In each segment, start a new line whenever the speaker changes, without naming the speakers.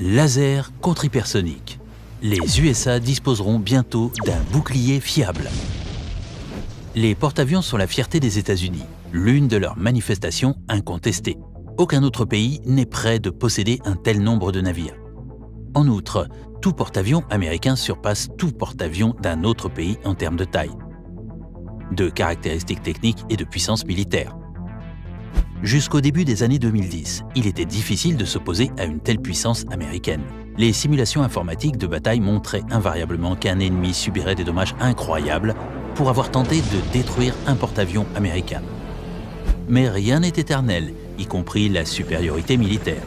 Laser contre hypersonique. Les USA disposeront bientôt d'un bouclier fiable. Les porte-avions sont la fierté des États-Unis, l'une de leurs manifestations incontestées. Aucun autre pays n'est prêt de posséder un tel nombre de navires. En outre, tout porte-avions américain surpasse tout porte-avions d'un autre pays en termes de taille, de caractéristiques techniques et de puissance militaire. Jusqu'au début des années 2010, il était difficile de s'opposer à une telle puissance américaine. Les simulations informatiques de bataille montraient invariablement qu'un ennemi subirait des dommages incroyables pour avoir tenté de détruire un porte-avions américain. Mais rien n'est éternel, y compris la supériorité militaire.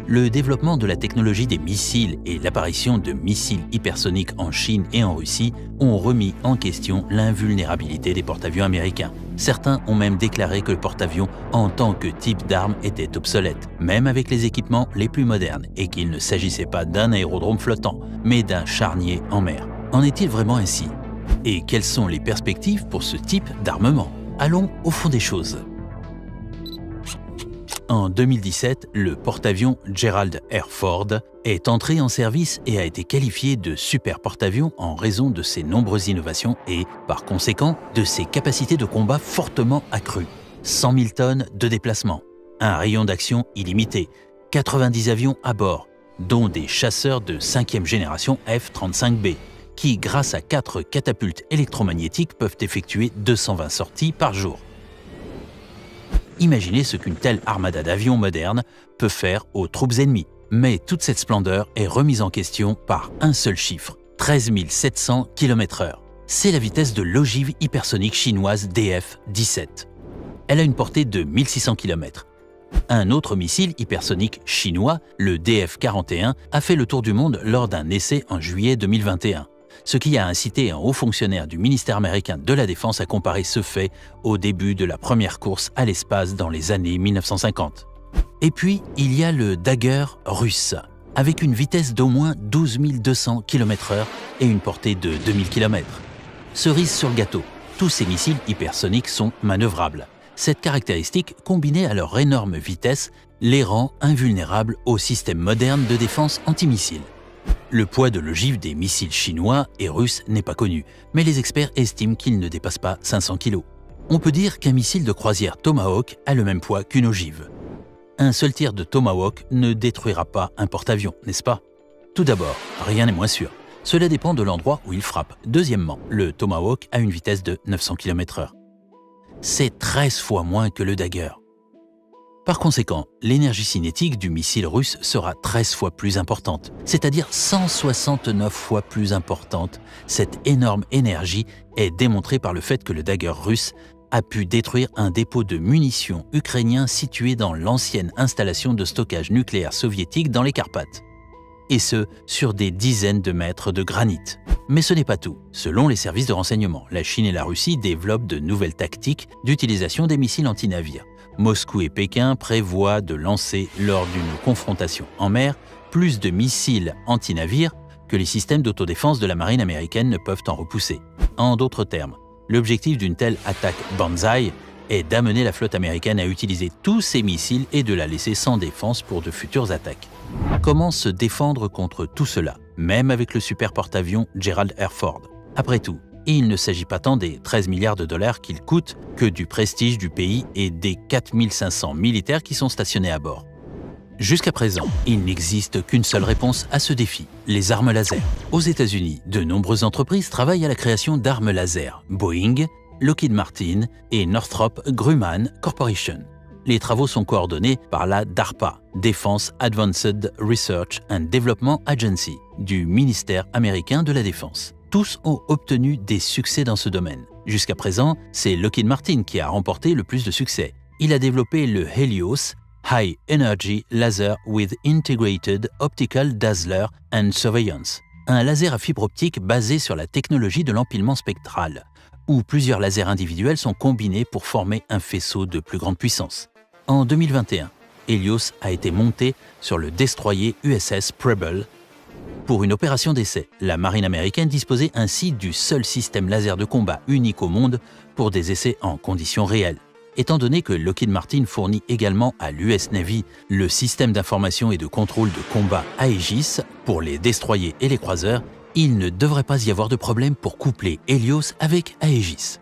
Le développement de la technologie des missiles et l'apparition de missiles hypersoniques en Chine et en Russie ont remis en question l'invulnérabilité des porte-avions américains. Certains ont même déclaré que le porte-avions en tant que type d'arme était obsolète, même avec les équipements les plus modernes, et qu'il ne s'agissait pas d'un aérodrome flottant, mais d'un charnier en mer. En est-il vraiment ainsi? Et quelles sont les perspectives pour ce type d'armement? Allons au fond des choses. En 2017, le porte-avions Gerald R. Ford est entré en service et a été qualifié de super porte-avions en raison de ses nombreuses innovations et, par conséquent, de ses capacités de combat fortement accrues. 100 000 tonnes de déplacement, un rayon d'action illimité, 90 avions à bord, dont des chasseurs de 5e génération F-35B, qui, grâce à 4 catapultes électromagnétiques, peuvent effectuer 220 sorties par jour. Imaginez ce qu'une telle armada d'avions modernes peut faire aux troupes ennemies. Mais toute cette splendeur est remise en question par un seul chiffre, 13 700 km/h. C'est la vitesse de l'ogive hypersonique chinoise DF-17. Elle a une portée de 1600 km. Un autre missile hypersonique chinois, le DF-41, a fait le tour du monde lors d'un essai en juillet 2021. Ce qui a incité un haut fonctionnaire du ministère américain de la Défense à comparer ce fait au début de la première course à l'espace dans les années 1950. Et puis, il y a le Dagger russe, avec une vitesse d'au moins 12 200 km/h et une portée de 2000 km. Cerise sur le gâteau, tous ces missiles hypersoniques sont manœuvrables. Cette caractéristique, combinée à leur énorme vitesse, les rend invulnérables aux systèmes modernes de défense antimissiles. Le poids de l'ogive des missiles chinois et russes n'est pas connu, mais les experts estiment qu'il ne dépasse pas 500 kg. On peut dire qu'un missile de croisière Tomahawk a le même poids qu'une ogive. Un seul tir de Tomahawk ne détruira pas un porte-avions, n'est-ce pas? Tout d'abord, rien n'est moins sûr. Cela dépend de l'endroit où il frappe. Deuxièmement, le Tomahawk a une vitesse de 900 km/h. C'est 13 fois moins que le Dagger. Par conséquent, l'énergie cinétique du missile russe sera 13 fois plus importante, c'est-à-dire 169 fois plus importante. Cette énorme énergie est démontrée par le fait que le Dagger russe a pu détruire un dépôt de munitions ukrainien situé dans l'ancienne installation de stockage nucléaire soviétique dans les Carpates. Et ce, sur des dizaines de mètres de granit. Mais ce n'est pas tout. Selon les services de renseignement, la Chine et la Russie développent de nouvelles tactiques d'utilisation des missiles anti-navires. Moscou et Pékin prévoient de lancer, lors d'une confrontation en mer, plus de missiles anti-navires que les systèmes d'autodéfense de la marine américaine ne peuvent en repousser. En d'autres termes, l'objectif d'une telle attaque Banzai est d'amener la flotte américaine à utiliser tous ses missiles et de la laisser sans défense pour de futures attaques. Comment se défendre contre tout cela, même avec le super porte-avions Gerald R. Ford? Après tout, il ne s'agit pas tant des 13 milliards de dollars qu'il coûte que du prestige du pays et des 4500 militaires qui sont stationnés à bord. Jusqu'à présent, il n'existe qu'une seule réponse à ce défi, les armes laser. Aux États-Unis, de nombreuses entreprises travaillent à la création d'armes laser, Boeing, Lockheed Martin et Northrop Grumman Corporation. Les travaux sont coordonnés par la DARPA, Defense Advanced Research and Development Agency, du ministère américain de la Défense. Tous ont obtenu des succès dans ce domaine. Jusqu'à présent, c'est Lockheed Martin qui a remporté le plus de succès. Il a développé le Helios, High Energy Laser with Integrated Optical Dazzler and Surveillance, un laser à fibre optique basé sur la technologie de l'empilement spectral, où plusieurs lasers individuels sont combinés pour former un faisceau de plus grande puissance. En 2021, Helios a été monté sur le destroyer USS Preble. Pour une opération d'essai, la marine américaine disposait ainsi du seul système laser de combat unique au monde pour des essais en conditions réelles. Étant donné que Lockheed Martin fournit également à l'US Navy le système d'information et de contrôle de combat Aegis pour les destroyers et les croiseurs, il ne devrait pas y avoir de problème pour coupler Helios avec Aegis.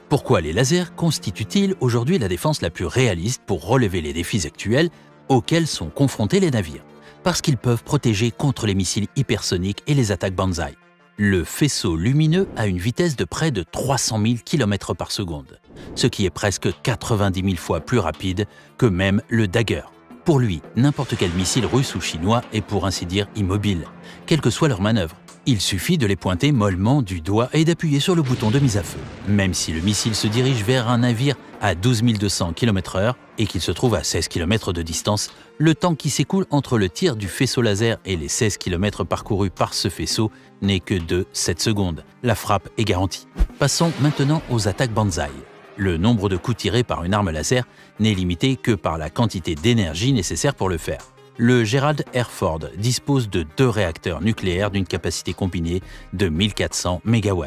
Pourquoi les lasers constituent-ils aujourd'hui la défense la plus réaliste pour relever les défis actuels auxquels sont confrontés les navires? Parce qu'ils peuvent protéger contre les missiles hypersoniques et les attaques Banzai. Le faisceau lumineux a une vitesse de près de 300 000 km par seconde, ce qui est presque 90 000 fois plus rapide que même le Dagger. Pour lui, n'importe quel missile russe ou chinois est pour ainsi dire immobile, quelle que soit leur manœuvre. Il suffit de les pointer mollement du doigt et d'appuyer sur le bouton de mise à feu. Même si le missile se dirige vers un navire à 12 200 km/h et qu'il se trouve à 16 km de distance, le temps qui s'écoule entre le tir du faisceau laser et les 16 km parcourus par ce faisceau n'est que de 7 secondes. La frappe est garantie. Passons maintenant aux attaques Banzai. Le nombre de coups tirés par une arme laser n'est limité que par la quantité d'énergie nécessaire pour le faire. Le Gerald R. Ford dispose de 2 réacteurs nucléaires d'une capacité combinée de 1400 MW.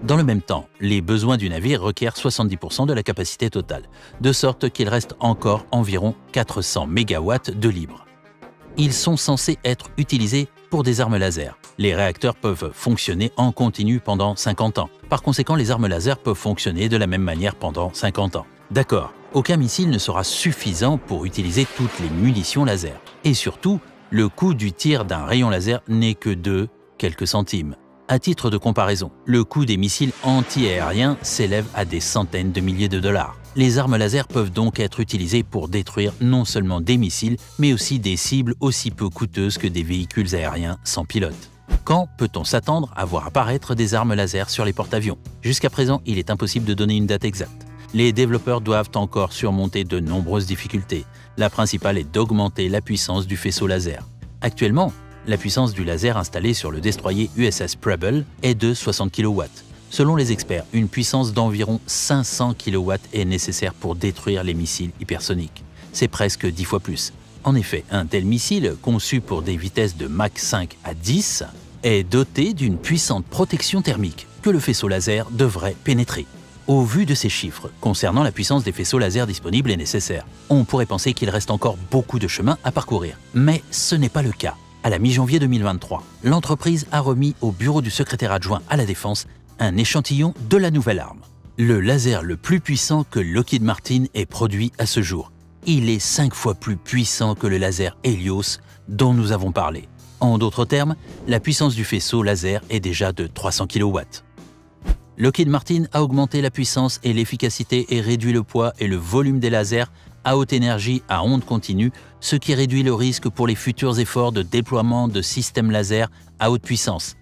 Dans le même temps, les besoins du navire requièrent 70% de la capacité totale, de sorte qu'il reste encore environ 400 MW de libre. Ils sont censés être utilisés pour des armes laser. Les réacteurs peuvent fonctionner en continu pendant 50 ans. Par conséquent, les armes laser peuvent fonctionner de la même manière pendant 50 ans. D'accord, aucun missile ne sera suffisant pour utiliser toutes les munitions laser. Et surtout, le coût du tir d'un rayon laser n'est que de quelques centimes. À titre de comparaison, le coût des missiles anti-aériens s'élève à des centaines de milliers de dollars. Les armes laser peuvent donc être utilisées pour détruire non seulement des missiles, mais aussi des cibles aussi peu coûteuses que des véhicules aériens sans pilote. Quand peut-on s'attendre à voir apparaître des armes laser sur les porte-avions? Jusqu'à présent, il est impossible de donner une date exacte. Les développeurs doivent encore surmonter de nombreuses difficultés. La principale est d'augmenter la puissance du faisceau laser. Actuellement, la puissance du laser installé sur le destroyer USS Preble est de 60 kW. Selon les experts, une puissance d'environ 500 kW est nécessaire pour détruire les missiles hypersoniques. C'est presque 10 fois plus. En effet, un tel missile, conçu pour des vitesses de Mach 5 à 10, est doté d'une puissante protection thermique que le faisceau laser devrait pénétrer. Au vu de ces chiffres, concernant la puissance des faisceaux laser disponibles et nécessaires, on pourrait penser qu'il reste encore beaucoup de chemin à parcourir. Mais ce n'est pas le cas. À la mi-janvier 2023, l'entreprise a remis au bureau du secrétaire adjoint à la Défense un échantillon de la nouvelle arme. Le laser le plus puissant que Lockheed Martin ait produit à ce jour. Il est 5 fois plus puissant que le laser Helios dont nous avons parlé. En d'autres termes, la puissance du faisceau laser est déjà de 300 kW. Lockheed Martin a augmenté la puissance et l'efficacité et réduit le poids et le volume des lasers à haute énergie à onde continue, ce qui réduit le risque pour les futurs efforts de déploiement de systèmes laser à haute puissance,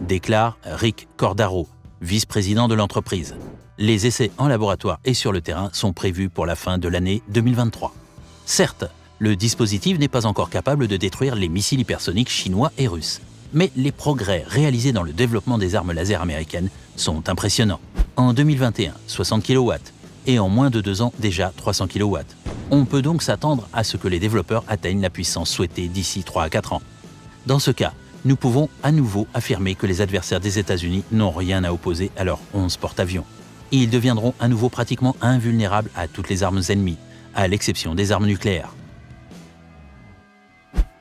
déclare Rick Cordaro, vice-président de l'entreprise. Les essais en laboratoire et sur le terrain sont prévus pour la fin de l'année 2023. Certes, le dispositif n'est pas encore capable de détruire les missiles hypersoniques chinois et russes. Mais les progrès réalisés dans le développement des armes laser américaines sont impressionnants. En 2021, 60 kW et en moins de 2 ans déjà 300 kW. On peut donc s'attendre à ce que les développeurs atteignent la puissance souhaitée d'ici 3 à 4 ans. Dans ce cas, nous pouvons à nouveau affirmer que les adversaires des États-Unis n'ont rien à opposer à leurs 11 porte-avions. Ils deviendront à nouveau pratiquement invulnérables à toutes les armes ennemies, à l'exception des armes nucléaires.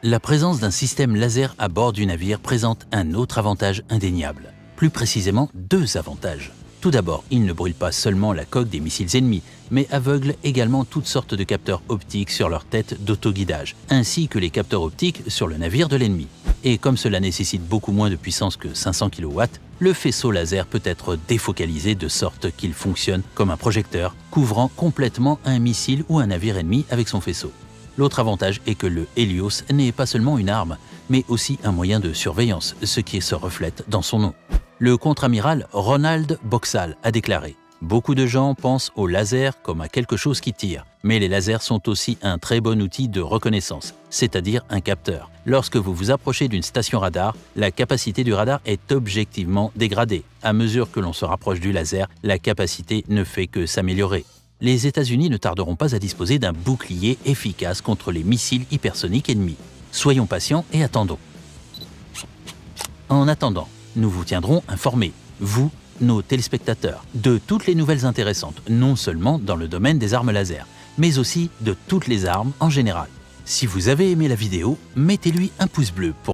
La présence d'un système laser à bord du navire présente un autre avantage indéniable. Plus précisément, 2 avantages. Tout d'abord, il ne brûle pas seulement la coque des missiles ennemis, mais aveugle également toutes sortes de capteurs optiques sur leur tête d'autoguidage, ainsi que les capteurs optiques sur le navire de l'ennemi. Et comme cela nécessite beaucoup moins de puissance que 500 kW, le faisceau laser peut être défocalisé de sorte qu'il fonctionne comme un projecteur, couvrant complètement un missile ou un navire ennemi avec son faisceau. L'autre avantage est que le Helios n'est pas seulement une arme, mais aussi un moyen de surveillance, ce qui se reflète dans son nom. Le contre-amiral Ronald Boxall a déclaré « Beaucoup de gens pensent au laser comme à quelque chose qui tire, mais les lasers sont aussi un très bon outil de reconnaissance, c'est-à-dire un capteur. Lorsque vous vous approchez d'une station radar, la capacité du radar est objectivement dégradée. À mesure que l'on se rapproche du laser, la capacité ne fait que s'améliorer. » Les États-Unis ne tarderont pas à disposer d'un bouclier efficace contre les missiles hypersoniques ennemis. Soyons patients et attendons. En attendant, nous vous tiendrons informés, vous nos téléspectateurs de toutes les nouvelles intéressantes, non seulement dans le domaine des armes laser, mais aussi de toutes les armes en général. Si vous avez aimé la vidéo, mettez-lui un pouce bleu pour